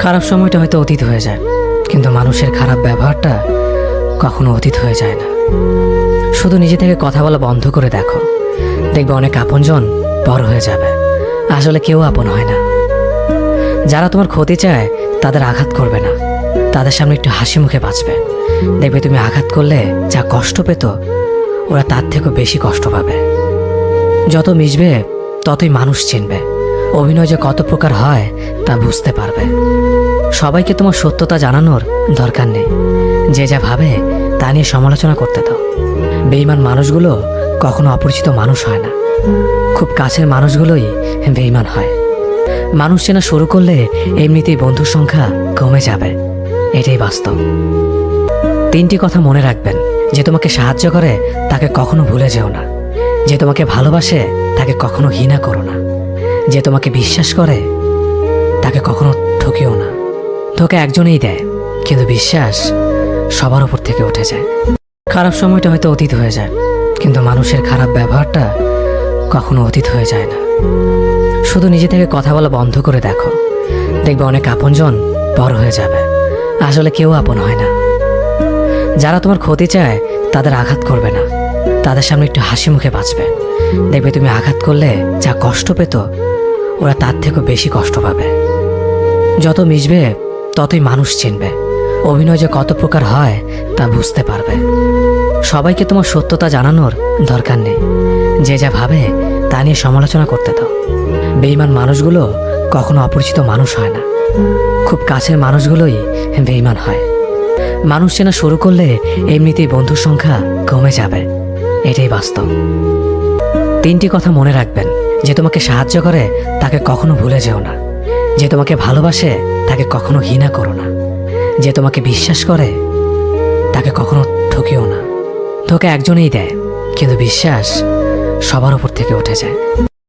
খারাপ সময়টা হয়তো অতীত হয়ে যায়, কিন্তু মানুষের খারাপ ব্যবহারটা কখনো অতীত হয়ে যায় না। শুধু নিজে থেকে কথা বলা বন্ধ করে দেখো, দেখবে অনেক আপনজন পর হয়ে যাবে। আসলে কেউ আপন হয় না। যারা তোমার ক্ষতি চায় তাদের আঘাত করবে না, তাদের সামনে একটু হাসি মুখে বাঁচবে। দেখবে তুমি আঘাত করলে যা কষ্ট পেত, ওরা তার থেকেও বেশি কষ্ট পাবে। যত মিশবে ততই মানুষ চিনবে, অভিনয় যে কত প্রকার হয় তা বুঝতে পারবে। সবাইকে তোমার সত্যতা জানানোর দরকার নেই, যে যা ভাবে তা নিয়ে সমালোচনা করতে দাও। বেঈমান মানুষগুলো কখনো অপরিচিত মানুষ হয় না, খুব কাছের মানুষগুলোই বেঈমান হয়। মানুষ চেনা শুরু করলে এমনিতেই বন্ধুর সংখ্যা কমে যাবে, এটাই বাস্তব। 3টি কথা মনে রাখবেন: যে তোমাকে সাহায্য করে তাকে কখনো ভুলে যেও না, যে তোমাকে ভালোবাসে তাকে কখনো ঘৃণা করো না, যে তোমাকে বিশ্বাস করে তাকে কখনো ঠকিও না। ধোঁকা একজনেই দেয়, কিন্তু বিশ্বাস সবার উপর থেকে উঠে যায়। খারাপ সময়টা হয়তো অতীত হয়ে যায়, কিন্তু মানুষের খারাপ ব্যবহারটা কখনো অতীত হয়ে যায় না। শুধু নিজে থেকে কথা বলা বন্ধ করে দেখো, দেখবে অনেক আপনজন পর হয়ে যাবে। আসলে কেউ আপন হয় না। যারা তোমার ক্ষতি চায় তাদের আঘাত করবে না, তাদের সামনে একটু হাসি মুখে বাঁচবে। দেখবে তুমি আঘাত করলে যা কষ্ট পেত, ওরা তার থেকেও বেশি কষ্ট পাবে। যত মিশবে ততই মানুষ চিনবে, অভিনয় যে কত প্রকার হয় তা বুঝতে পারবে। সবাইকে তোমার সত্যতা জানানোর দরকার নেই, যে যা ভাবে তা নিয়ে সমালোচনা করতে দাও। বেঈমান মানুষগুলো কখনো অপরিচিত মানুষ হয় না, খুব কাছের মানুষগুলোই বেঈমান হয়। মানুষ চেনা শুরু করলে এমনিতেই বন্ধুর সংখ্যা কমে যাবে, এটাই বাস্তব। 3টি কথা মনে রাখবেন: যে তোমাকে সাহায্য করে তাকে কখনো ভুলে যেও না, যে তোমাকে ভালোবাসে তাকে কখনো ঘৃণা করো না, যে তোমাকে বিশ্বাস করে তাকে কখনো ঠকিও না। ধোঁকা একজনেই দেয়, কিন্তু বিশ্বাস সবার উপর থেকে উঠে যায়।